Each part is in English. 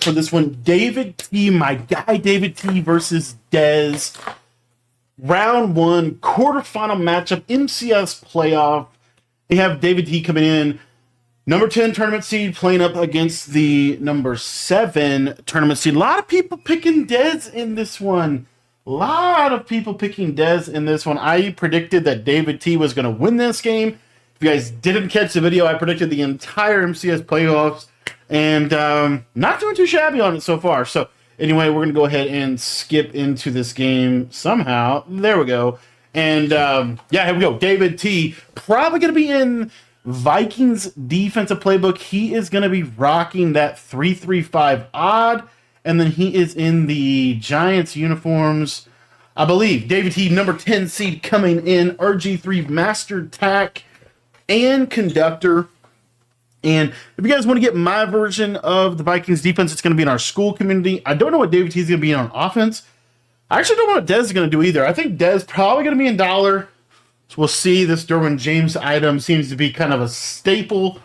for this one. David T, my guy David T versus Dez. Round 1, quarterfinal matchup, MCS playoff. We have David T coming in, number 10 tournament seed, playing up against the number 7 tournament seed. A lot of people picking Dez in this one. I predicted that David T was going to win this game. If you guys didn't catch the video, I predicted the entire MCS playoffs, and not doing too shabby on it so far. So anyway, we're going to go ahead and skip into this game somehow. There we go. And yeah, here we go. David T, probably going to be in Vikings defensive playbook. He is going to be rocking that 3-3-5 odd, and then he is in the Giants uniforms, I believe. David T, number 10 seed coming in, RG3 Master Tack and Conductor. And if you guys want to get my version of the Vikings defense, it's going to be in our school community. I don't know what David T is going to be on offense. I actually don't know what Dez is going to do either. I think Dez probably going to be in dollar. So we'll see. This Derwin James item seems to be kind of a staple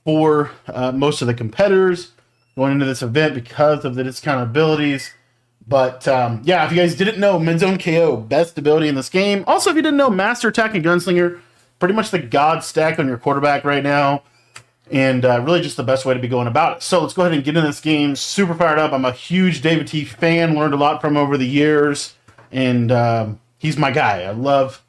for most of the competitors going into this event because of its kind of abilities. But yeah, if you guys didn't know, mid-zone KO, best ability in this game. Also, if you didn't know, Master Attack and Gunslinger, pretty much the god stack on your quarterback right now. And really just the best way to be going about it. So let's go ahead and get in this game. Super fired up. I'm a huge David T fan. Learned a lot from him over the years. And he's my guy. I love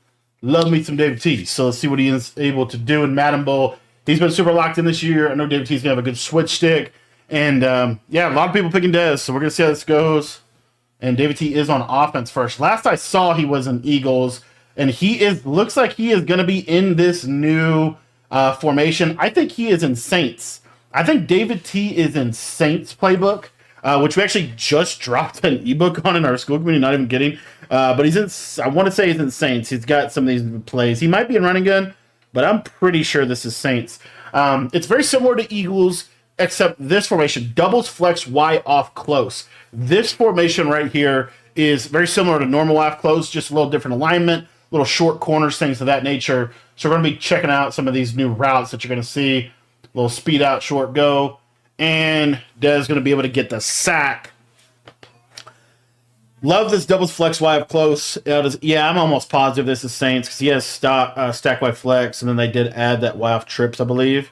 me some David T. So let's see what he is able to do in Madden Bowl. He's been super locked in this year. I know David T's going to have a good switch stick. And yeah, a lot of people picking Dez. So we're going to see how this goes. And David T is on offense first. Last I saw, he was in Eagles. And looks like he is going to be in this new formation. I think he is in Saints. I think David T is in Saints playbook, which we actually just dropped an ebook on in our school community, not even kidding. But he's in, I want to say he's in Saints. He's got some of these plays. He might be in running gun, but I'm pretty sure this is Saints. It's very similar to Eagles, except this formation, doubles flex Y off close. This formation right here is very similar to normal off close, just a little different alignment, little short corners, things of that nature. So we're going to be checking out some of these new routes that you're going to see. A little speed out, short go. And Dez is going to be able to get the sack. Love this doubles flex Y up close. Yeah, I'm almost positive this is Saints because he has stack Y flex, and then they did add that Y off trips, I believe.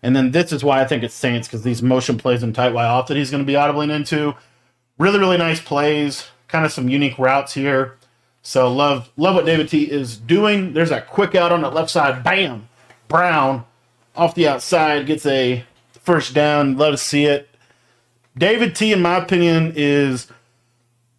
And then this is why I think it's Saints, because these motion plays and tight Y off that he's going to be audibling into. Really, really nice plays. Kind of some unique routes here. So love what David T is doing. There's that quick out on the left side. Bam! Brown off the outside gets a first down. Love to see it. David T, in my opinion, is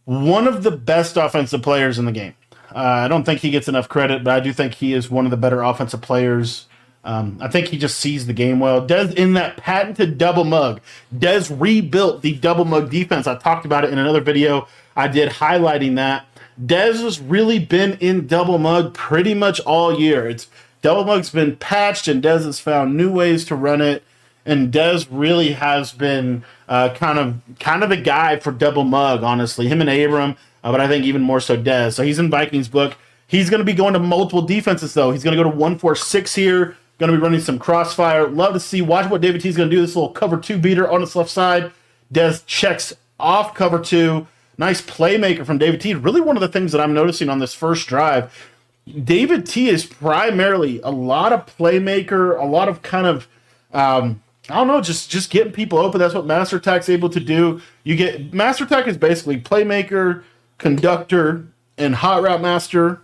one of the best offensive players in the game. I don't think he gets enough credit, but I do think he is one of the better offensive players. I think he just sees the game well. Dez in that patented double mug. Dez rebuilt the double mug defense. I talked about it in another video I did highlighting that. Dez has really been in double mug pretty much all year. Double mug's been patched, and Dez has found new ways to run it. And Dez really has been kind of the guy for double mug, honestly. Him and Abram, but I think even more so Dez. So he's in Vikings book. He's going to be going to multiple defenses, though. He's going to go to 1-4-6 here. Going to be running some crossfire. Love to see. Watch what David T's going to do. This little cover 2 beater on his left side. Dez checks off cover 2. Nice playmaker from David T. Really one of the things that I'm noticing on this first drive, David T is primarily a lot of playmaker, a lot of kind of, I don't know, just getting people open. That's what Master Attack's able to do. Master Attack is basically playmaker, conductor, and hot route master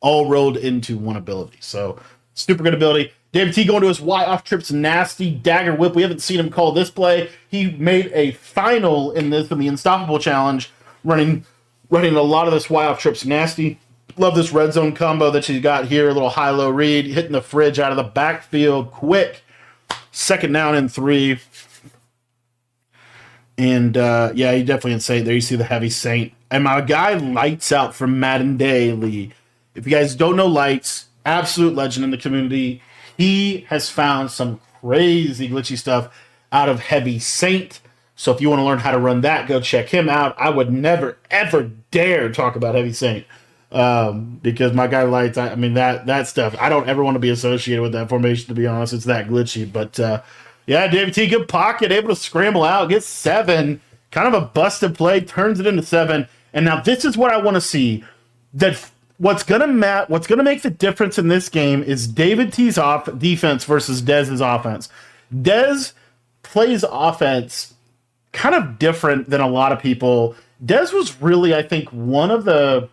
all rolled into one ability. So super good ability. David T going to his Y off trips, nasty dagger whip. We haven't seen him call this play. He made a final in the Unstoppable Challenge, running a lot of this Y off trips, nasty. Love this red zone combo that she's got here. A little high-low read, hitting the fridge out of the backfield quick. Second down and 3. And yeah, he definitely insane. There you see the heavy Saint. And my guy Lights Out from Madden Daily. If you guys don't know Lights, absolute legend in the community. He has found some crazy glitchy stuff out of Heavy Saint. So if you want to learn how to run that, go check him out. I would never, ever dare talk about Heavy Saint. Because my guy Lights, that stuff, I don't ever want to be associated with that formation, to be honest. It's that glitchy. But Yeah, David T, good pocket, able to scramble out, gets 7. Kind of a busted play, turns it into 7. And now this is what I want to see. That what's gonna make the difference in this game is David T's defense versus Dez's offense. Dez plays offense kind of different than a lot of people. Dez was really, I think, one of the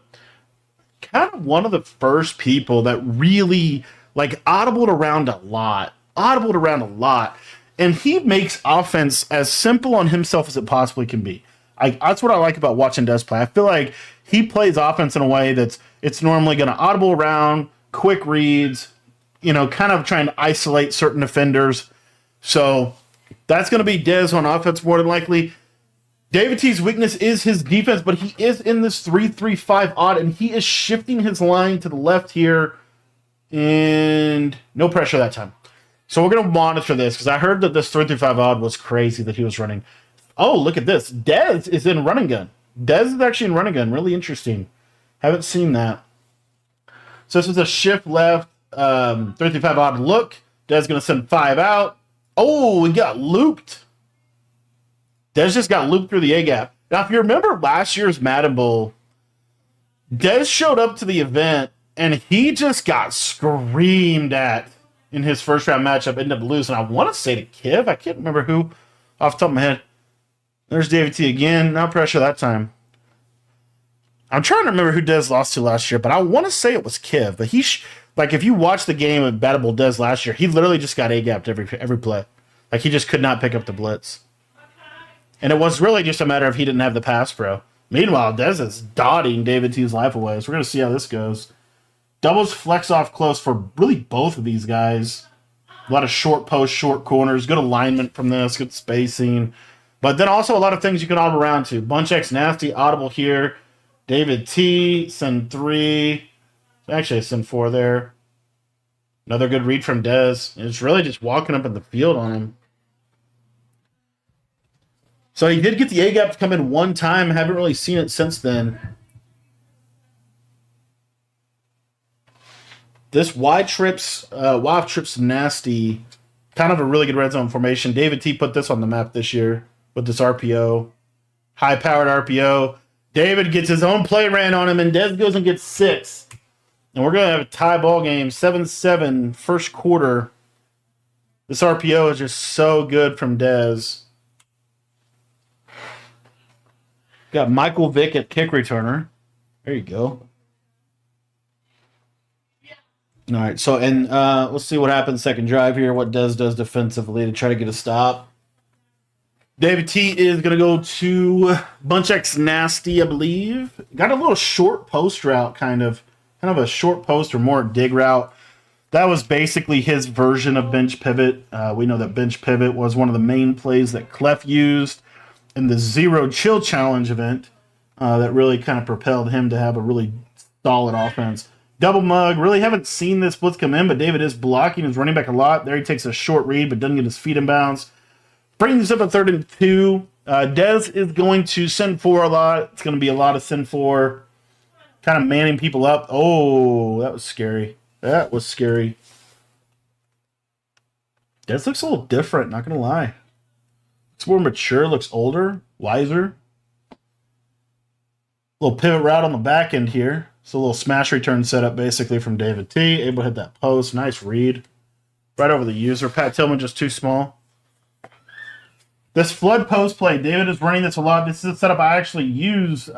first people that really like audibled around a lot. And he makes offense as simple on himself as it possibly can be. That's what I like about watching Dez play. I feel like he plays offense in a way it's normally going to audible around, quick reads, kind of trying to isolate certain defenders. So that's going to be Dez on offense more than likely. David T's weakness is his defense, but he is in this 3-3-5 odd, and he is shifting his line to the left here, and no pressure that time. So we're going to monitor this, because I heard that this 3-3-5 odd was crazy that he was running. Oh, look at this. Dez is in running gun. Dez is actually in running gun. Really interesting. Haven't seen that. So this is a shift left, 3-3-5 odd look. Dez going to send 5 out. Oh, we got looped. Dez just got looped through the A-gap. Now, if you remember last year's Madden Bowl, Dez showed up to the event, and he just got screamed at in his first-round matchup, ended up losing. I want to say to Kiv. I can't remember who off the top of my head. There's David T again. No pressure that time. I'm trying to remember who Dez lost to last year, but I want to say it was Kiv. But if you watch the game of Battable Dez last year, he literally just got A-gapped every play. Like, he just could not pick up the blitz. And it was really just a matter of he didn't have the pass pro. Meanwhile, Dez is dotting David T's life away. So we're going to see how this goes. Doubles flex off close for really both of these guys. A lot of short post, short corners. Good alignment from this. Good spacing. But then also a lot of things you can audible around to. Bunch X nasty, audible here. David T, send 3. Actually, send 4 there. Another good read from Dez. It's really just walking up in the field on him. So he did get the A-gap to come in one time. Haven't really seen it since then. This wide trips nasty. Kind of a really good red zone formation. David T put this on the map this year with this RPO. High-powered RPO. David gets his own play ran on him, and Dez goes and gets 6. And we're going to have a tie ball game, 7-7, first quarter. This RPO is just so good from Dez. Got Michael Vick at kick returner. There you go. All right, so let's see what happens second drive here, what Dez does defensively to try to get a stop. David T is going to go to Bunch X Nasty, I believe. Got a little short post route, kind of a short post or more dig route. That was basically his version of bench pivot. We know that bench pivot was one of the main plays that Clef used in the Zero Chill Challenge event that really kind of propelled him to have a really solid offense. Double mug. Really haven't seen this blitz come in, but David is blocking his running back a lot. There he takes a short read, but doesn't get his feet in bounds. Brings up a 3rd and 2. Dez is going to send 4 a lot. It's going to be a lot of send 4. Kind of manning people up. Oh, that was scary. That was scary. Dez looks a little different, not going to lie. Looks more mature, looks older, wiser. Little pivot route on the back end here. So a little smash return setup basically from David T. Able to hit that post. Nice read. Right over the user. Pat Tillman just too small. This flood post play, David is running this a lot. This is a setup I actually use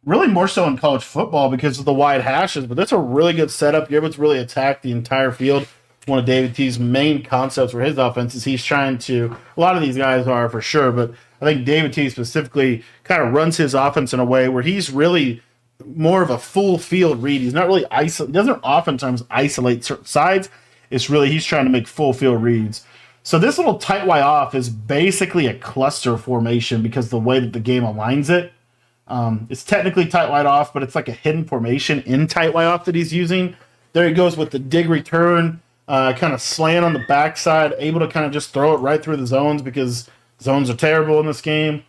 really more so in college football because of the wide hashes, but that's a really good setup. You're able to really attack the entire field. One of David T's main concepts for his offense is he's trying to, a lot of these guys are for sure, but I think David T specifically kind of runs his offense in a way where he's really more of a full field read. He's not really he doesn't oftentimes isolate certain sides. It's really he's trying to make full field reads. So this little tight Y off is basically a cluster formation because the way that the game aligns it. It's technically tight wide off, but it's like a hidden formation in tight Y off that he's using. There he goes with the dig return, kind of slant on the backside, able to kind of just throw it right through the zones because zones are terrible in this game.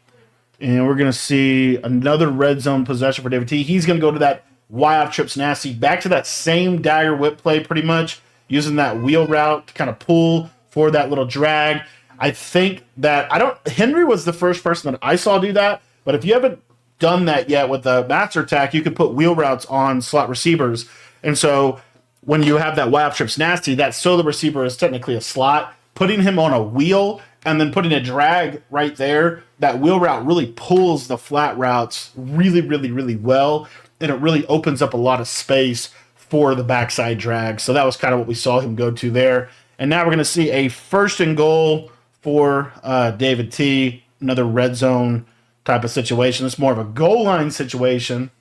And we're going to see another red zone possession for David T. He's going to go to that Y off trips nasty, back to that same dagger whip play pretty much, using that wheel route to kind of pull for that little drag. I think that Henry was the first person that I saw do that, but if you haven't done that yet with the master attack, you could put wheel routes on slot receivers. And so when you have that wide trips nasty, that solo receiver is technically a slot. Putting him on a wheel and then putting a drag right there, that wheel route really pulls the flat routes really, really, really well. And it really opens up a lot of space for the backside drag. So that was kind of what we saw him go to there. And now we're going to see a 1st and goal for David T. Another red zone type of situation. It's more of a goal line situation.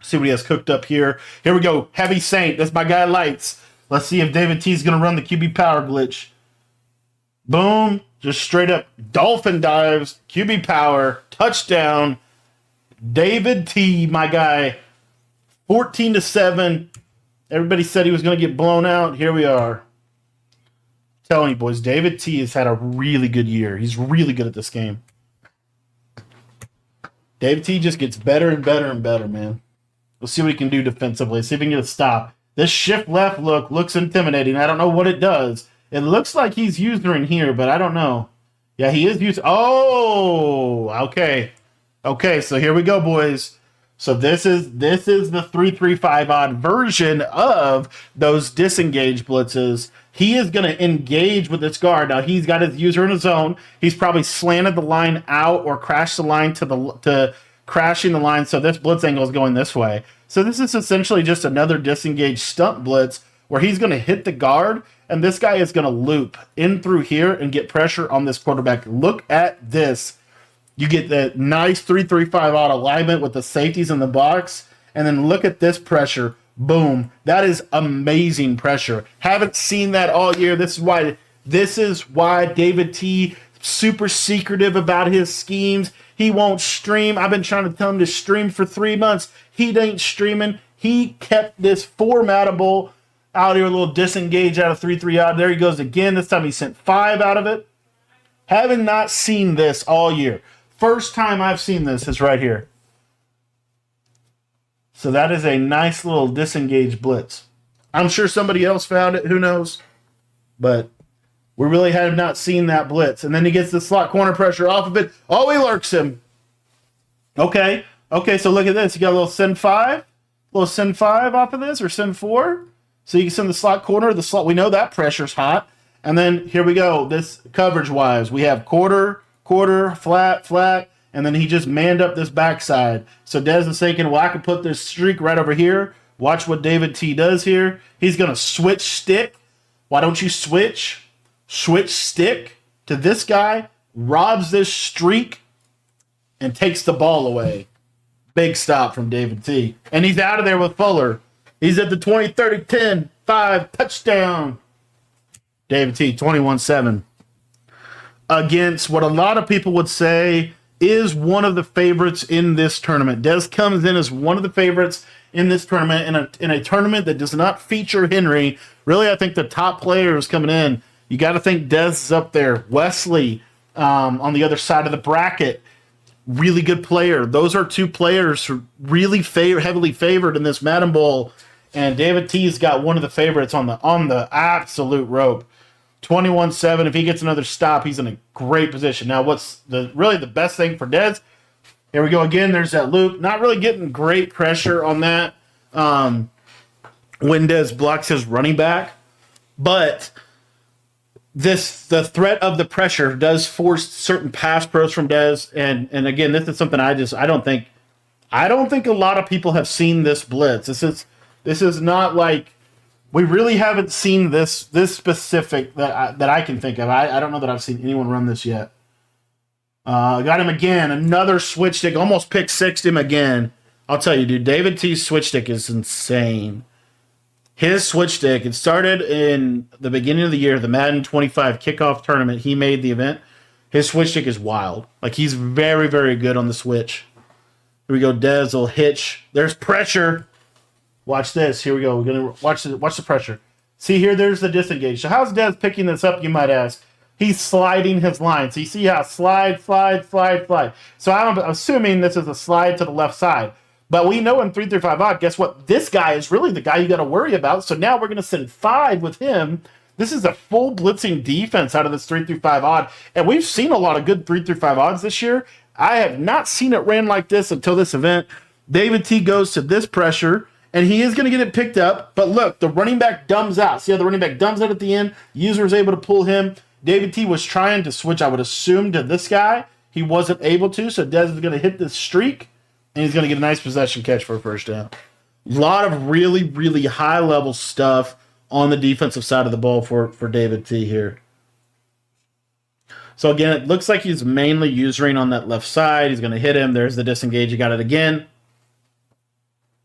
See what he has cooked up here. Here we go. Heavy Saint. That's my guy Lights. Let's see if David T is going to run the QB power glitch. Boom. Just straight up dolphin dives. QB power. Touchdown. David T, my guy. 14-7. Everybody said he was going to get blown out. Here we are. Telling you, boys, David T has had a really good year. He's really good at this game. David T just gets better and better and better, man. We'll see what he can do defensively. See if he can get a stop. This shift left look looks intimidating. I don't know what it does. It looks like he's using here, but I don't know. Yeah, he is using. Oh, okay. Okay, so here we go, boys. So this is the 3-3-5 odd version of those disengage blitzes. He is going to engage with this guard. Now he's got his user in his zone. He's probably slanted the line out or crashed the line to crashing the line. So this blitz angle is going this way. So this is essentially just another disengaged stump blitz where he's going to hit the guard and this guy is going to loop in through here and get pressure on this quarterback. Look at this. You get the nice 3-3-5 odd alignment with the safeties in the box. And then look at this pressure. Boom. That is amazing pressure. Haven't seen that all year. This is why David T super secretive about his schemes. He won't stream. I've been trying to tell him to stream for 3 months. He ain't streaming. He kept this formatable out here, a little disengage out of 3-3 odd. There he goes again. This time he sent 5 out of it. Having not seen this all year. First time I've seen this is right here. So that is a nice little disengaged blitz. I'm sure somebody else found it. Who knows? But we really have not seen that blitz. And then he gets the slot corner pressure off of it. Oh, he lurks him. Okay. Okay, so look at this. You got a little send 5. A little send 5 off of this or send 4. So you can send the slot corner. The slot. We know that pressure's hot. And then here we go. This coverage-wise, we have quarter, flat, and then he just manned up this backside. So Dez is thinking, well, I can put this streak right over here. Watch what David T does here. He's going to switch stick. Why don't you switch? Switch stick to this guy, robs this streak, and takes the ball away. Big stop from David T. And he's out of there with Fuller. He's at the 20, 30, 10, 5, touchdown. David T, 21-7. Against what a lot of people would say is one of the favorites in this tournament. Dez comes in as one of the favorites in this tournament, in a tournament that does not feature Henry. Really, I think the top players coming in, you got to think Dez is up there. Wesley on the other side of the bracket, really good player. Those are 2 players who really heavily favored in this Madden Bowl, and David T's got one of the favorites on the absolute rope. 21-7. If he gets another stop, he's in a great position. Now, what's really the best thing for Dez? Here we go again. There's that loop. Not really getting great pressure on that when Dez blocks his running back. But the threat of the pressure does force certain pass pros from Dez. And again, this is something I don't think a lot of people have seen this blitz. This is not like, we really haven't seen this specific that I can think of. I don't know that I've seen anyone run this yet. Got him again. Another switch stick. Almost pick sixed him again. I'll tell you, dude, David T's switch stick is insane. His switch stick, it started in the beginning of the year, the Madden 25 kickoff tournament. He made the event. His switch stick is wild. Like, he's very, very good on the switch. Here we go. Dez will hitch. There's pressure. Watch this. Here we go. We're going to watch the pressure. See here, there's the disengage. So how's Dez picking this up, you might ask? He's sliding his line. So you see how slide. So I'm assuming this is a slide to the left side. But we know in 3-5 odd, guess what? This guy is really the guy you got to worry about. So now we're going to send 5 with him. This is a full blitzing defense out of this 3 through 5 odd. And we've seen a lot of good 3 through 5 odds this year. I have not seen it ran like this until this event. David T goes to this pressure, and he is going to get it picked up. But look, the running back dumbs out. See how the running back dumbs out at the end? User is able to pull him. David T was trying to switch, I would assume, to this guy. He wasn't able to, so Dez is going to hit this streak, and he's going to get a nice possession catch for a first down. A lot of really, really high-level stuff on the defensive side of the ball for David T here. So again, it looks like he's mainly usering on that left side. He's going to hit him. There's the disengage. He got it again.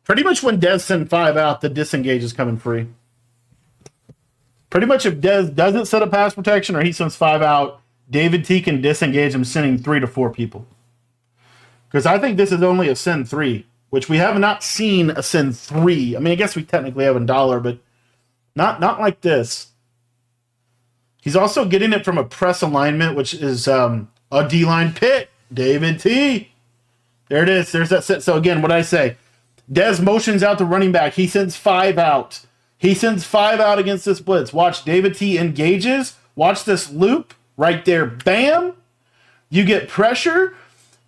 Pretty much when Dez sends 5 out, the disengage is coming free. Pretty much if Dez doesn't set a pass protection or he sends 5 out, David T can disengage him sending 3 to 4 people. Because I think this is only a send 3, which we have not seen a send 3. I mean, I guess we technically have a dollar, but not like this. He's also getting it from a press alignment, which is a D-line pick. David T. There it is. There's that set. So again, what I say, Dez motions out the running back. He sends 5 out. He sends 5 out against this blitz. Watch, David T engages. Watch this loop right there. Bam. You get pressure.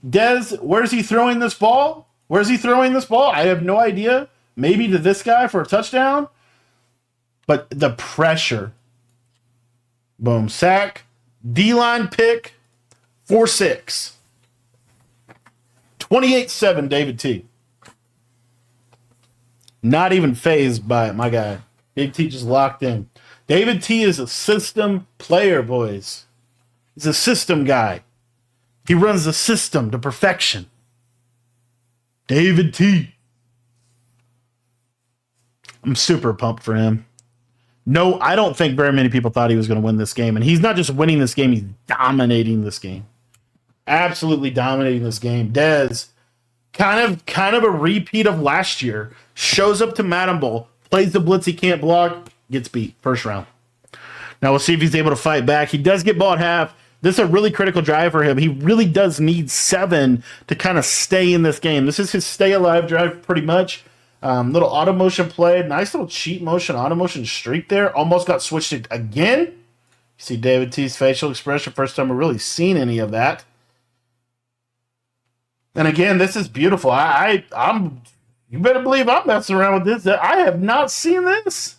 Dez, where's he throwing this ball? Where's he throwing this ball? I have no idea. Maybe to this guy for a touchdown. But the pressure. Boom. Sack. D-line pick. 4-6. 28-7 David T. Not even phased by it, my guy. David T just locked in. David T is a system player, boys. He's a system guy. He runs the system to perfection. David T. I'm super pumped for him. No, I don't think very many people thought he was going to win this game. And he's not just winning this game, he's dominating this game. Absolutely dominating this game. Dez, kind of a repeat of last year. Shows up to Madden Bowl, plays the blitz he can't block, gets beat. First round. Now we'll see if he's able to fight back. He does get ball at half. This is a really critical drive for him. He really does need 7 to kind of stay in this game. This is his stay alive drive pretty much. Little auto motion play. Nice little cheat motion, auto motion streak there. Almost got switched it again. You see David T's facial expression. First time we've really seen any of that. And again, this is beautiful. I'm you better believe I'm messing around with this. I have not seen this.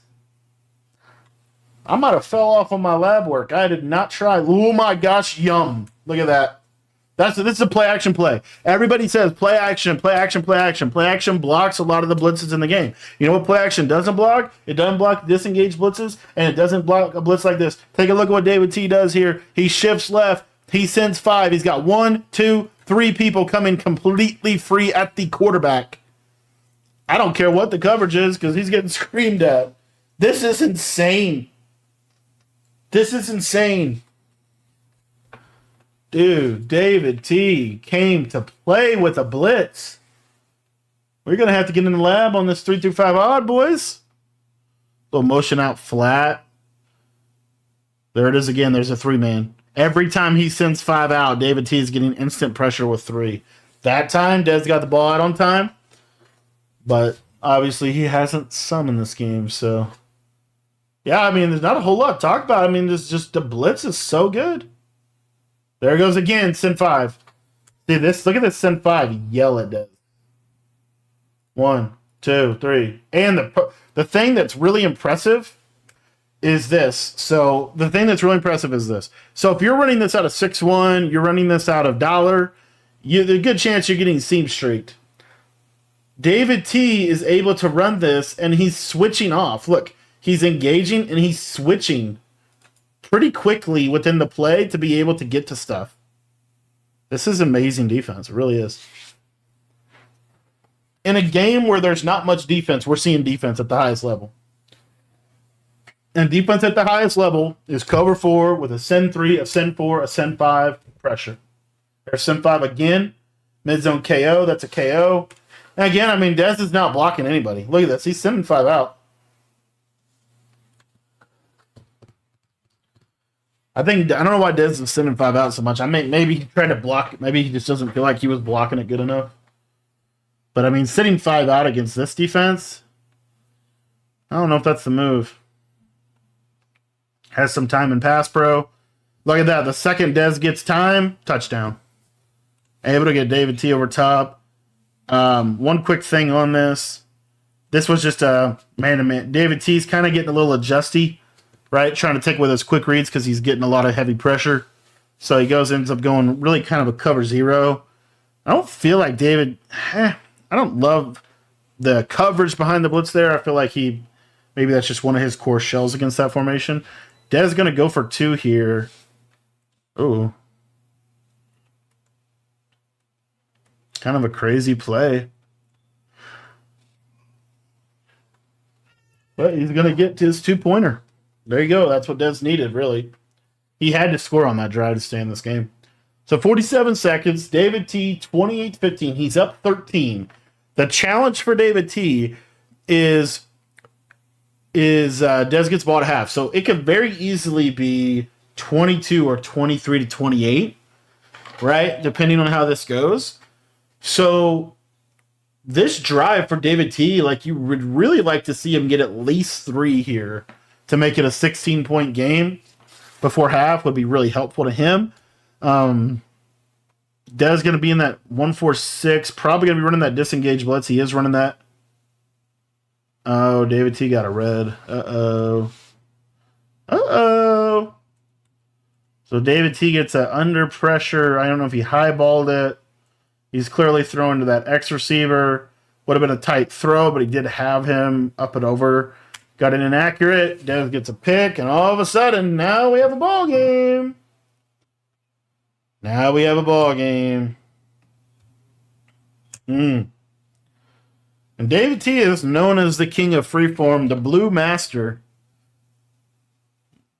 I might have fell off on my lab work. I did not try. Oh my gosh, yum. Look at that. This is a play action play. Everybody says play action, play action, play action. Play action blocks a lot of the blitzes in the game. You know what play action doesn't block? It doesn't block disengaged blitzes, and it doesn't block a blitz like this. Take a look at what David T does here. He shifts left. He sends 5. He's got 1, 2, 3 people coming completely free at the quarterback. I don't care what the coverage is because he's getting screamed at. This is insane. This is insane. Dude, David T came to play with a blitz. We're going to have to get in the lab on this 3 through 5 odd, boys. Little motion out flat. There it is again. There's a 3-man. Every time he sends 5 out, David T is getting instant pressure with 3. That time, Dez got the ball out on time. But obviously, he hasn't summoned this game, so. Yeah, I mean, there's not a whole lot to talk about. I mean, there's just the blitz is so good. There it goes again, send 5. See this? Look at this send 5. Yell at Dez. 1, 2, 3. And the thing that's really impressive is this. So the thing that's really impressive is this. So if you're running this out of 6-1, you're running this out of dollar, there's a good chance you're getting seam streaked. David T is able to run this, and he's switching off. Look, he's engaging, and he's switching pretty quickly within the play to be able to get to stuff. This is amazing defense. It really is. In a game where there's not much defense, we're seeing defense at the highest level. And defense at the highest level is cover 4 with a send 3, a send 4, a send 5, pressure. There's send 5 again. Mid-zone KO. That's a KO. And again, I mean, Dez is not blocking anybody. Look at this. He's sending 5 out. I don't know why Dez is sending 5 out so much. I mean, maybe he tried to block. Maybe he just doesn't feel like he was blocking it good enough. But I mean, sending 5 out against this defense, I don't know if that's the move. Has some time in pass pro. Look at that. The second Dez gets time, touchdown. Able to get David T over top. One quick thing on this. This was just a man-to-man. David T's kind of getting a little adjusty, right? Trying to take away those quick reads because he's getting a lot of heavy pressure. So he ends up going really kind of a cover zero. I don't feel like David... I don't love the coverage behind the blitz there. I feel like maybe that's just one of his core shells against that formation. Dez going to go for 2 here. Ooh. Kind of a crazy play. But he's going to get his 2-pointer. There you go. That's what Dez needed, really. He had to score on that drive to stay in this game. So 47 seconds. David T, 28-15. He's up 13. The challenge for David T is Dez gets ball at half. So it could very easily be 22 or 23-28, right? Depending on how this goes. So this drive for David T, like you would really like to see him get at least 3 here to make it a 16-point game before half would be really helpful to him. Dez going to be in that 1-4-6, probably going to be running that disengage blitz. He is running that. Oh, David T got a red. Uh-oh. So David T gets a under pressure. I don't know if he highballed it. He's clearly throwing to that X receiver. Would have been a tight throw, but he did have him up and over. Got it inaccurate. Dez gets a pick, and all of a sudden, now we have a ball game. And David T is known as the king of freeform, the blue master.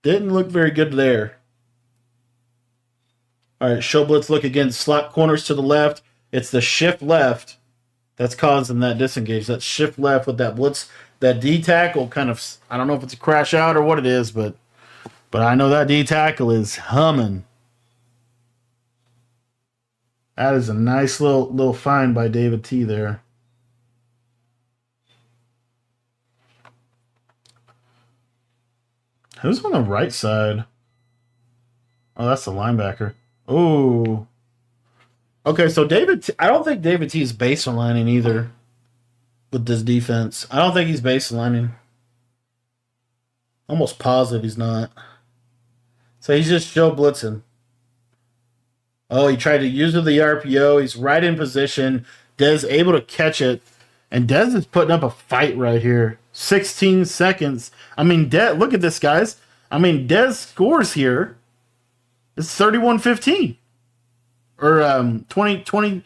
Didn't look very good there. All right, show blitz look again. Slot corners to the left. It's the shift left that's causing that disengage. That shift left with that blitz. That D tackle kind of, I don't know if it's a crash out or what it is, but I know that D tackle is humming. That is a nice little find by David T there. Who's on the right side? Oh, that's the linebacker. Oh. Okay, so I don't think David T is baselining either with this defense. I don't think he's baselining. Almost positive he's not. So he's just show blitzing. Oh, he tried to use the RPO. He's right in position. Dez able to catch it. And Dez is putting up a fight right here. 16 seconds. I mean, look at this, guys. I mean, Dez scores here. It's 31-15. Or 22-28.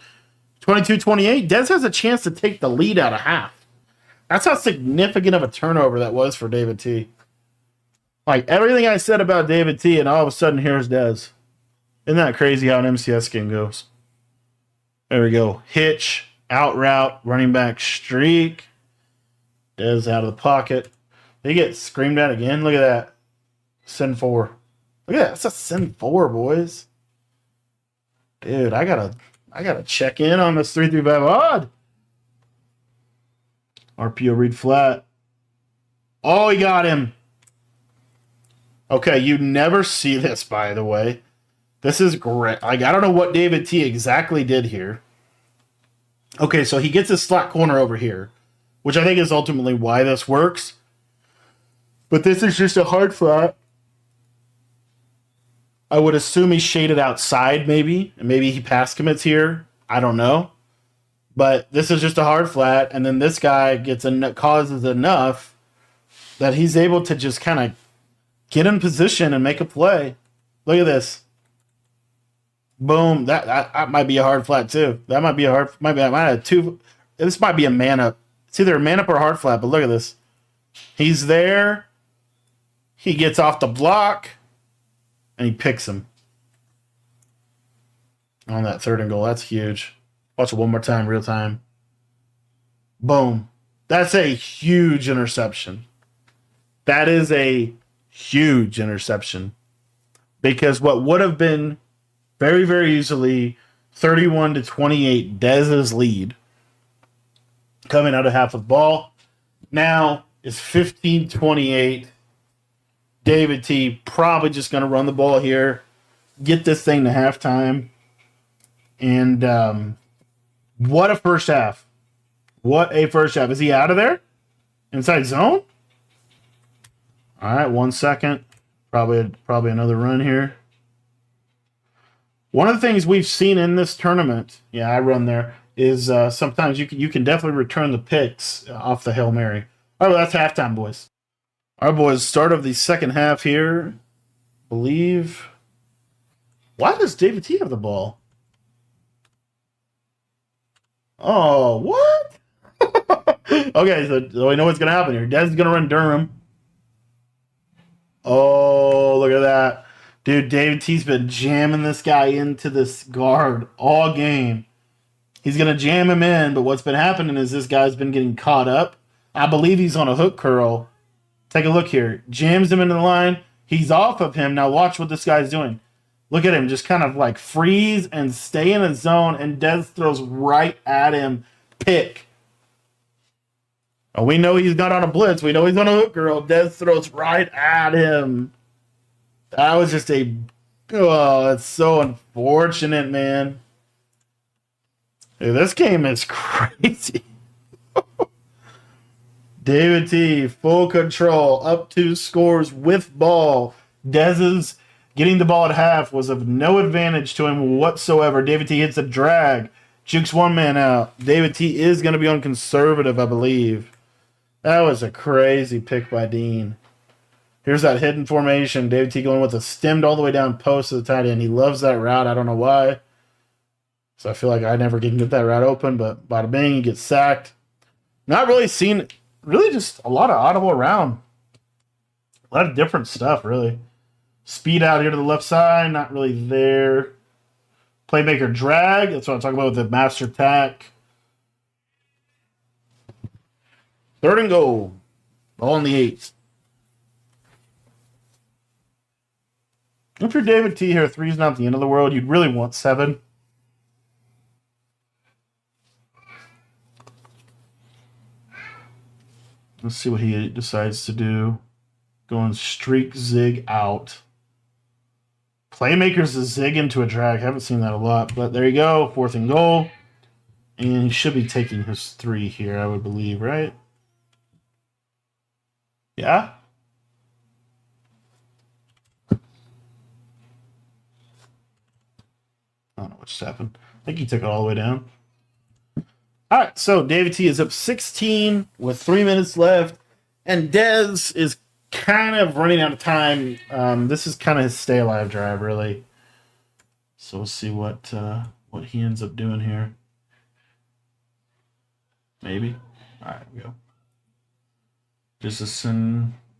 Dez has a chance to take the lead out of half. That's how significant of a turnover that was for David T. Like, everything I said about David T, and all of a sudden, here's Dez. Isn't that crazy how an MCS game goes? There we go. Hitch, out route, running back streak. Dez out of the pocket. They get screamed at again. Look at that. Send 4. Look at that. That's a send 4, boys. Dude, I gotta check in on this 3-5 odd. RPO read flat. Oh, he got him. Okay, you never see this, by the way. This is great. Like, I don't know what David T exactly did here. Okay, so he gets his slot corner over here, which I think is ultimately why this works. But this is just a hard flat. I would assume he's shaded outside, maybe. And maybe he pass commits here. I don't know. But this is just a hard flat. And then this guy causes enough that he's able to just kind of get in position and make a play. Look at this. Boom. That might be a hard flat, too. That might be a hard... might have two... This might be a man up. It's either a man up or a hard flat, but look at this. He's there. He gets off the block. And he picks him on that 3rd and goal. That's huge. Watch it one more time, real time. Boom. That's a huge interception. That is a huge interception. Because what would have been very, very easily 31-28 Dez's lead coming out of half of ball now is 15-28. David T probably just going to run the ball here, get this thing to halftime. And what a first half. What a first half. Is he out of there? Inside zone? All right, 1 second. Probably another run here. One of the things we've seen in this tournament, yeah, I run there, is sometimes you can definitely return the picks off the Hail Mary. All right, well, that's halftime, boys. All right, boys, start of the second half here. Believe. Why does David T have the ball? Oh, what? Okay, so we know what's going to happen here. Dez is going to run Durham. Oh, look at that. Dude, David T's been jamming this guy into this guard all game. He's going to jam him in, but what's been happening is this guy's been getting caught up. I believe he's on a hook curl. Take a look here. Jams him into the line. He's off of him. Now watch what this guy's doing. Look at him. Just kind of like freeze and stay in his zone, and Dez throws right at him. Pick. Oh, we know he's not on a blitz. We know he's on a hook curl. Dez throws right at him. That was just that's so unfortunate, man. Dude, this game is crazy. David T, full control, up 2 scores with ball. Dez's getting the ball at half was of no advantage to him whatsoever. David T hits a drag, jukes one man out. David T is going to be on conservative, I believe. That was a crazy pick by Dean. Here's that hidden formation. David T going with a stemmed all the way down post to the tight end. He loves that route. I don't know why. So I feel like I never can get that route open, but bada bing, he gets sacked. Not really seen, really just a lot of audible around. A lot of different stuff, really. Speed out here to the left side, not really there. Playmaker drag, that's what I'm talking about with the master tack. 3rd and goal. Ball in the 8. If you're David T here, 3's not the end of the world. You'd really want 7. Let's see what he decides to do. Going streak zig out. Playmaker's a zig into a drag. Haven't seen that a lot, but there you go. 4th and goal. And he should be taking his 3 here, I would believe, right? Yeah? I don't know what just happened. I think he took it all the way down. All right, so David T is up 16 with 3 minutes left, and Dez is kind of running out of time. This is kind of his stay alive drive, really. So we'll see what he ends up doing here. Maybe. All right, we go.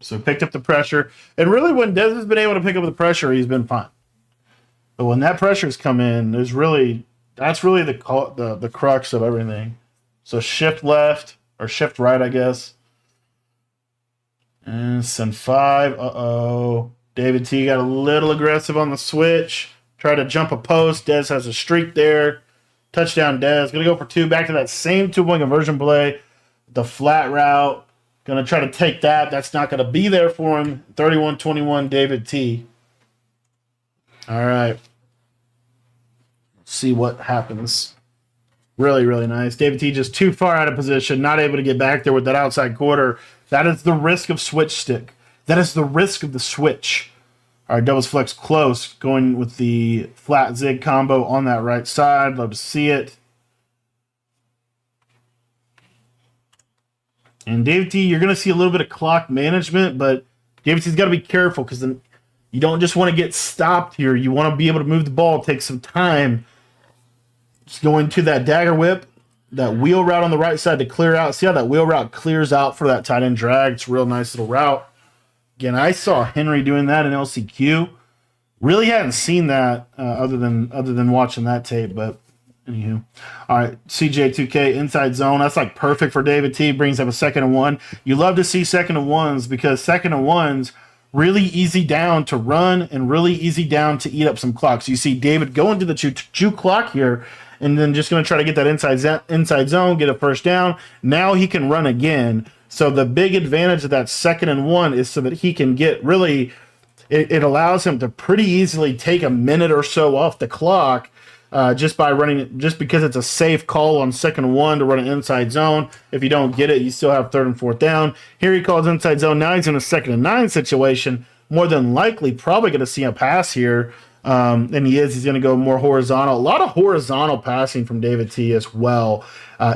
So picked up the pressure, and really, when Dez has been able to pick up the pressure, he's been fine. But when that pressure's come in, that's really the crux of everything. So shift left or shift right, I guess. And send 5. David T got a little aggressive on the switch. Tried to jump a post. Dez has a streak there. Touchdown, Dez. Gonna go for 2. Back to that same 2-point conversion play. The flat route. Gonna try to take that. That's not gonna be there for him. 31-21, David T. All right. See what happens. Really, really nice. David T just too far out of position, not able to get back there with that outside quarter. That is the risk of switch stick. That is the risk of the switch. All right, doubles flex close, going with the flat zig combo on that right side. Love to see it. And David T, you're going to see a little bit of clock management, but David T's got to be careful because then you don't just want to get stopped here. You want to be able to move the ball, take some time. Just going to that dagger whip, that wheel route on the right side to clear out. See how that wheel route clears out for that tight end drag? It's a real nice little route. Again, I saw Henry doing that in LCQ. Really hadn't seen that other than watching that tape, but anywho. All right, CJ2K inside zone. That's like perfect for David T. Brings up a 2nd and 1. You love to see 2nd and 1s because 2nd and 1s really easy down to run and really easy down to eat up some clock. So you see David go into the juke clock here, and then just going to try to get that inside zone, get a first down. Now he can run again. So the big advantage of that 2nd and 1 is so that he can get really, it allows him to pretty easily take a minute or so off the clock just by running, just because it's a safe call on 2nd and 1 to run an inside zone. If you don't get it, you still have 3rd and 4th down. Here he calls inside zone. Now he's in a 2nd and 9 situation. More than likely, probably going to see a pass here. And he's going to go more horizontal. A lot of horizontal passing from David T as well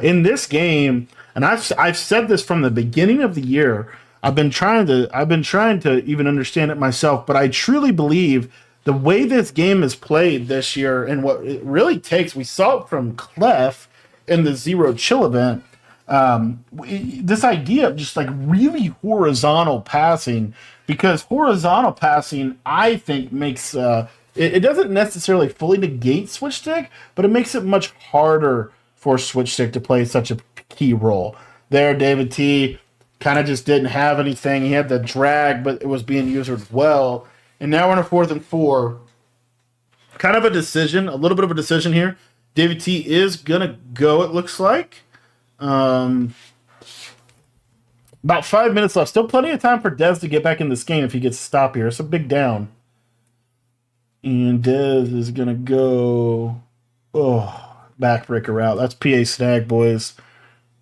in this game. And I've said this from the beginning of the year. I've been trying to even understand it myself, but I truly believe the way this game is played this year and what it really takes. We saw it from Clef in the Zero Chill event. This idea of just like really horizontal passing, because horizontal passing, I think, makes it doesn't necessarily fully negate switch stick, but it makes it much harder for switch stick to play such a key role. There, David T kind of just didn't have anything. He had the drag, but it was being used as well. And now we're in a 4th and 4. Kind of a decision, a little bit of a decision here. David T is gonna go, it looks like. About 5 minutes left. Still plenty of time for Dez to get back in this game if he gets a stop here. It's a big down. And Dez is going to go, backbreaker route. That's PA Snag, boys.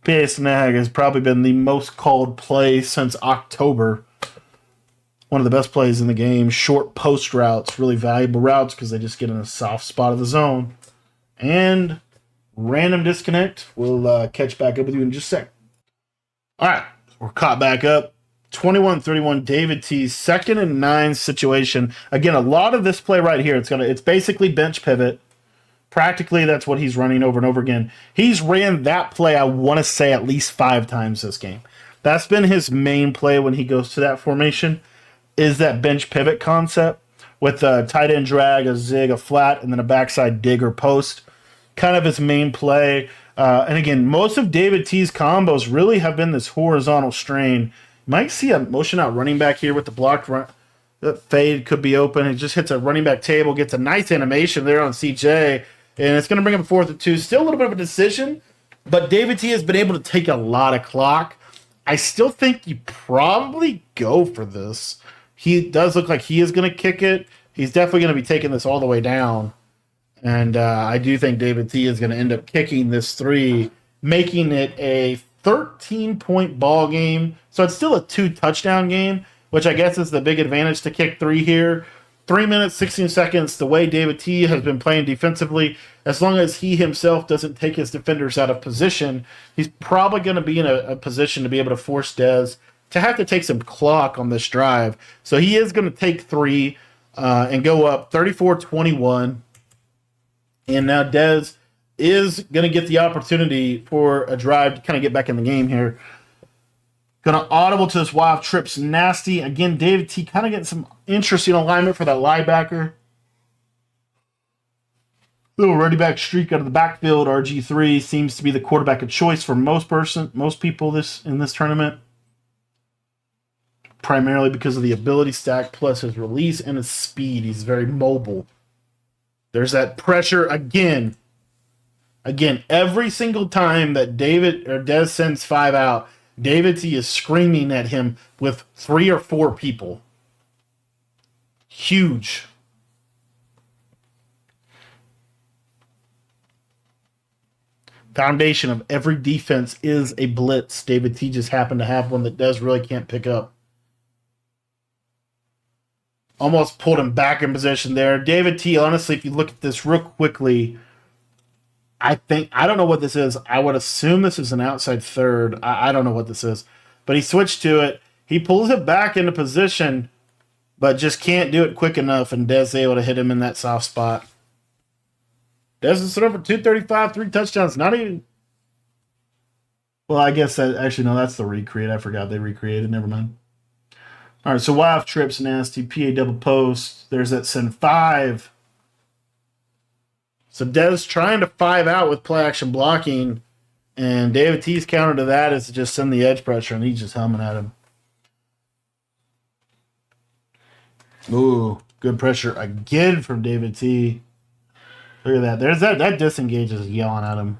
PA Snag has probably been the most called play since October. One of the best plays in the game. Short post routes, really valuable routes because they just get in a soft spot of the zone. And random disconnect. We'll catch back up with you in just a sec. All right, we're caught back up. 21-31, David T's 2nd and 9 situation. Again, a lot of this play right here, it's basically bench pivot. Practically, that's what he's running over and over again. He's ran that play, I want to say, at least 5 times this game. That's been his main play when he goes to that formation, is that bench pivot concept with a tight end drag, a zig, a flat, and then a backside dig or post. Kind of his main play. And again, most of David T's combos really have been this horizontal strain. Might see a motion out running back here with the blocked run. The fade could be open. It just hits a running back table, gets a nice animation there on CJ, and it's going to bring him 4th and 2. Still a little bit of a decision, but David T has been able to take a lot of clock. I still think you probably go for this. He does look like he is going to kick it. He's definitely going to be taking this all the way down. And I do think David T is going to end up kicking this 3, making it a 13-point ball game. So it's still a 2-touchdown game, which I guess is the big advantage to kick 3 here. 3 minutes, 16 seconds. The way David T has been playing defensively, as long as he himself doesn't take his defenders out of position, he's probably going to be in a position to be able to force Dez to have to take some clock on this drive. So he is going to take 3 and go up 34-21. And now Dez is going to get the opportunity for a drive to kind of get back in the game here. Going to audible to this wild trips nasty. Again, David T kind of getting some interesting alignment for that linebacker. Little running back streak out of the backfield. RG3 seems to be the quarterback of choice for most people in this tournament. Primarily because of the ability stack plus his release and his speed. He's very mobile. There's that pressure again. Again, every single time that David or Dez sends 5 out, David T is screaming at him with 3 or 4 people. Huge. Foundation of every defense is a blitz. David T just happened to have one that Dez really can't pick up. Almost pulled him back in position there. David T, honestly, if you look at this real quickly, I don't know what this is. I would assume this is an outside third. I don't know what this is. But he switched to it. He pulls it back into position, but just can't do it quick enough, and Dez able to hit him in that soft spot. Dez is thrown for 235, 3 touchdowns. Not even... Well, I guess that... Actually, no, that's the recreate. I forgot they recreated. Never mind. All right, so Y-off trips, nasty. PA double post. There's that send 5. So Dez trying to 5 out with play action blocking, and David T's counter to that is to just send the edge pressure, and he's just helming at him. Ooh, good pressure again from David T. Look at that. There's that disengage is yelling at him.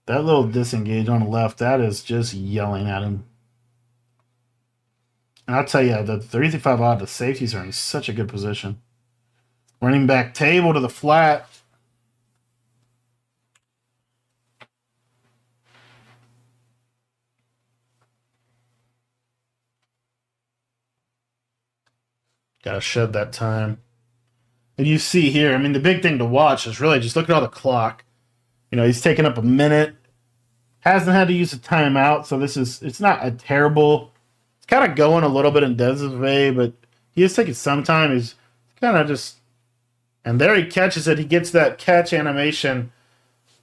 That little disengage on the left, that is just yelling at him. And I'll tell you, the 335 odd, the safeties are in such a good position. Running back table to the flat. Got to shed that time. And you see here, I mean, the big thing to watch is really just look at all the clock. You know, he's taken up a minute. Hasn't had to use a timeout, so it's not a terrible. It's kind of going a little bit in Dez's way, but he is taking some time. He's kind of just, and there he catches it. He gets that catch animation.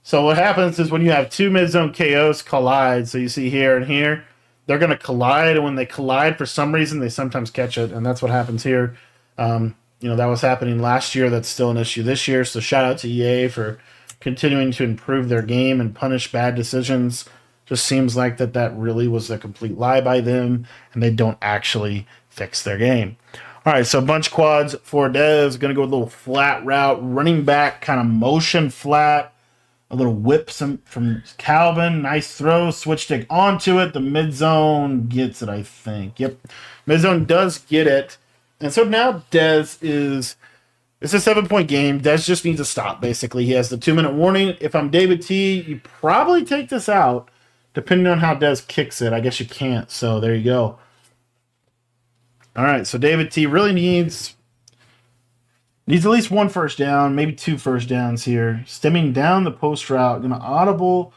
So what happens is when you have two mid-zone KOs collide, so you see here and here, they're going to collide, and when they collide, for some reason, they sometimes catch it, and that's what happens here. You know, that was happening last year. That's still an issue this year, so shout out to EA for continuing to improve their game and punish bad decisions. Just seems like that really was a complete lie by them, and they don't actually fix their game. All right, so bunch quads for Dez. Going to go with a little flat route, running back kind of motion flat. A little whip from Calvin. Nice throw. Switch stick onto it. The mid zone gets it, I think. Yep. Mid zone does get it. And so now Dez is... It's a 7-point game. Dez just needs to stop, basically. He has the 2-minute warning. If I'm David T, you probably take this out, depending on how Dez kicks it. I guess you can't, so there you go. All right, so David T really needs at least one first down, maybe two first downs here. Stemming down the post route, going to audible.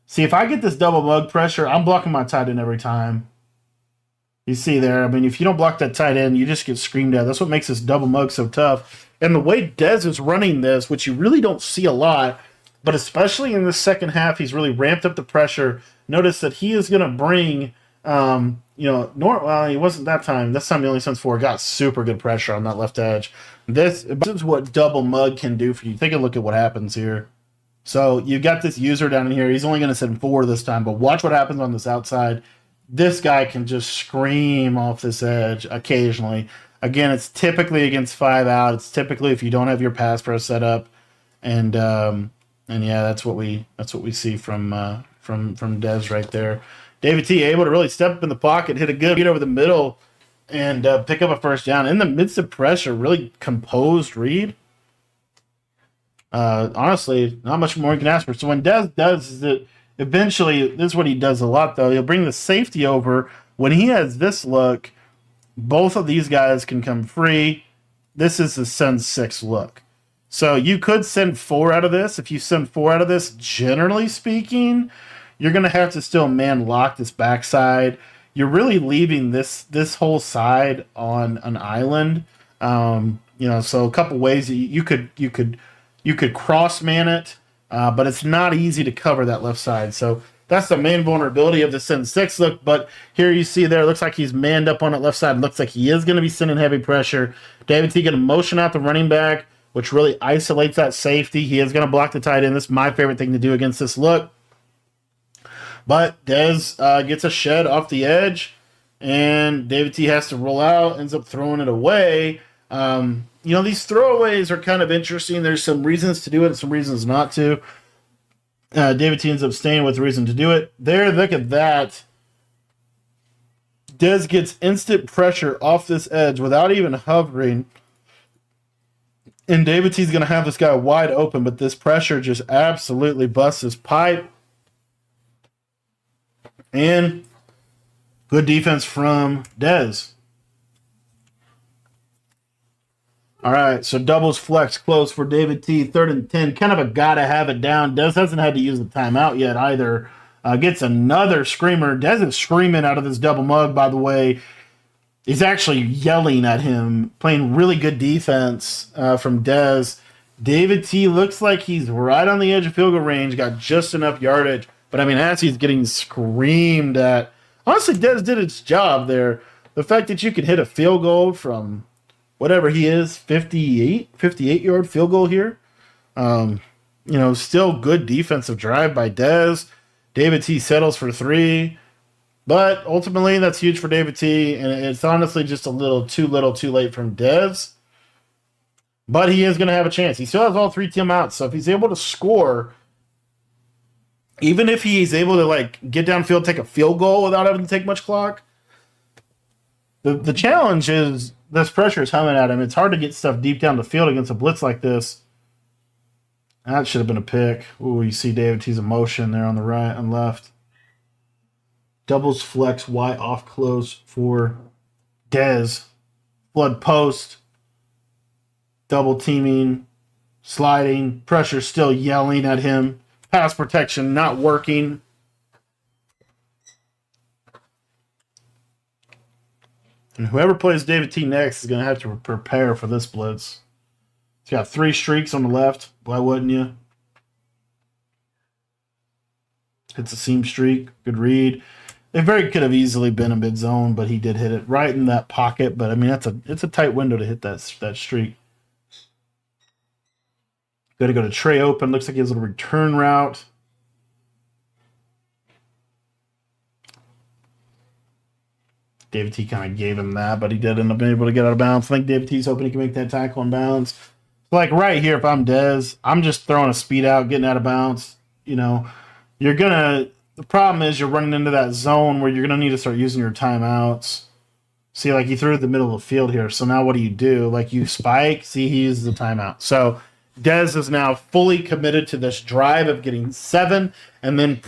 See, if I get this double mug pressure, I'm blocking my tight end every time. You see there, I mean, if you don't block that tight end, you just get screamed at. That's what makes this double mug so tough. And the way Dez is running this, which you really don't see a lot, but especially in the second half, he's really ramped up the pressure. Notice that he is going to bring, he wasn't that time. This time he only sends 4. Got super good pressure on that left edge. This is what double mug can do for you. Take a look at what happens here. So you got this user down in here. He's only going to send 4 this time, but watch what happens on this outside. This guy can just scream off this edge occasionally. Again, it's typically against 5 out. It's typically if you don't have your pass pro set up, and yeah, that's what we see from Dez right there. David T able to really step up in the pocket, hit a good beat over the middle, and pick up a first down in the midst of pressure. Really composed read. Honestly, not much more you can ask for. So when Dez does it, eventually, this is what he does a lot though. He'll bring the safety over when he has this look. Both of these guys can come free. This is the send 6 look. So you could send 4 out of this. If you send 4 out of this, generally speaking, you're going to have to still man lock this backside. You're really leaving this whole side on an island. So a couple ways you could cross man it, but it's not easy to cover that left side. So that's the main vulnerability of the send 6 look. But here you see there, it looks like he's manned up on that left side. It looks like he is going to be sending heavy pressure. David T going to motion out the running back, which really isolates that safety. He is going to block the tight end. This is my favorite thing to do against this look. But Dez gets a shed off the edge, and David T has to roll out, ends up throwing it away. These throwaways are kind of interesting. There's some reasons to do it and some reasons not to. David T ends up staying with the reason to do it. There, look at that. Dez gets instant pressure off this edge without even hovering. And David T's going to have this guy wide open, but this pressure just absolutely busts his pipe. And good defense from Dez. All right, so doubles flex close for David T. 3rd and 10. Kind of a gotta have it down. Dez hasn't had to use the timeout yet either. Gets another screamer. Dez is screaming out of this double mug, by the way. He's actually yelling at him, playing really good defense from Dez. David T. looks like he's right on the edge of field goal range, got just enough yardage. But, I mean, as he's getting screamed at, honestly, Dez did its job there. The fact that you can hit a field goal from whatever he is, 58-yard field goal here. Still good defensive drive by Dez. David T settles for 3. But ultimately, that's huge for David T. And it's honestly just a little too late from Dez. But he is going to have a chance. He still has all 3 timeouts. So if he's able to score, even if he's able to like get downfield, take a field goal without having to take much clock, the challenge is this pressure is coming at him. It's hard to get stuff deep down the field against a blitz like this. That should have been a pick. Ooh, you see David T's emotion there on the right and left. Doubles flex Y off close for Dez. Flood post. Double teaming. Sliding. Pressure still yelling at him. Pass protection not working. And whoever plays David T next is going to have to prepare for this blitz. He's got 3 streaks on the left. Why wouldn't you? Hits a seam streak. Good read. It very could have easily been a mid zone, but he did hit it right in that pocket. But I mean, it's a tight window to hit that streak. Got to go to Trey open. Looks like he has a little return route. David T kind of gave him that, but he did end up being able to get out of bounds. I think David T's hoping he can make that tackle in bounds. Like right here, if I'm Dez, I'm just throwing a speed out, getting out of bounds. You know, the problem is you're running into that zone where you're going to need to start using your timeouts. See, like he threw it the middle of the field here. So now what do? Like you spike. See, he uses the timeout. So Dez is now fully committed to this drive of getting 7 and then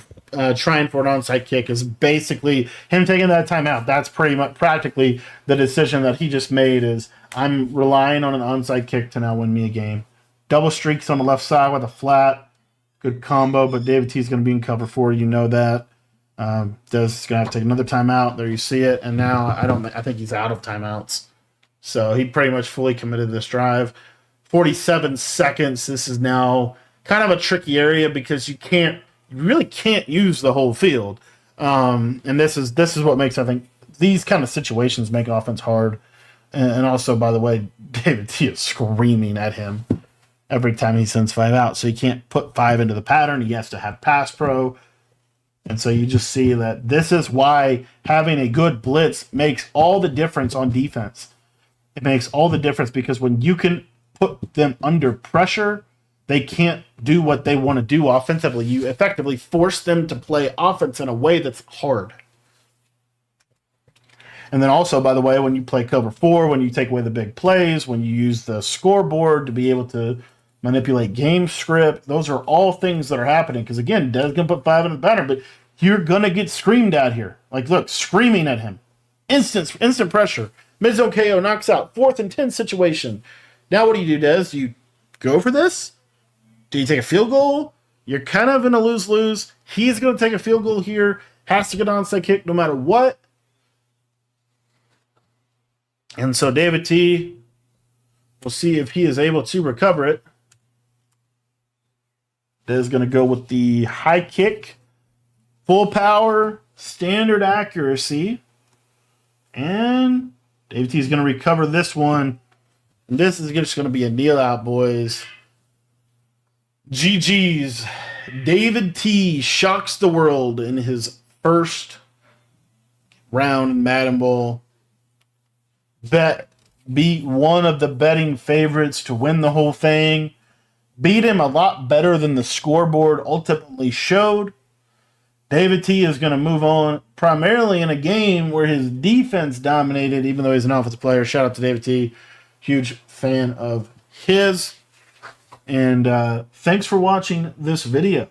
trying for an onside kick is basically him taking that timeout. That's pretty much practically the decision that he just made is I'm relying on an onside kick to now win me a game. Double streaks on the left side with a flat. Good combo, but David T is going to be in cover 4. You know that. Dez is going to have to take another timeout. There you see it. And now I think he's out of timeouts. So he pretty much fully committed to this drive. 47 seconds. This is now kind of a tricky area because you really can't use the whole field. And this is what makes, I think, these kind of situations make offense hard. And also, by the way, David T is screaming at him every time he sends 5 out. So he can't put 5 into the pattern. He has to have pass pro. And so you just see that this is why having a good blitz makes all the difference on defense. It makes all the difference because when you can put them under pressure, they can't do what they want to do offensively. You effectively force them to play offense in a way that's hard. And then also, by the way, when you play cover 4, when you take away the big plays, when you use the scoreboard to be able to manipulate game script, those are all things that are happening. Because again, Dez going to put 5 in the pattern, but you're going to get screamed at here. Like, look, screaming at him. Instant pressure. Mid-zone KO knocks out. 4th and 10 situation. Now what do, Dez? Do you go for this? Do you take a field goal? You're kind of in a lose-lose. He's going to take a field goal here. Has to get an onside kick no matter what. And so David T, we'll see if he is able to recover it. Dez going to go with the high kick. Full power. Standard accuracy. And David T is going to recover this one. And this is just going to be a kneel out, boys. GG's. David T shocks the world in his first round Madden Bowl. Beat one of the betting favorites to win the whole thing. Beat him a lot better than the scoreboard ultimately showed. David T is going to move on primarily in a game where his defense dominated, even though he's an offensive player. Shout out to David T. Huge fan of his. And thanks for watching this video.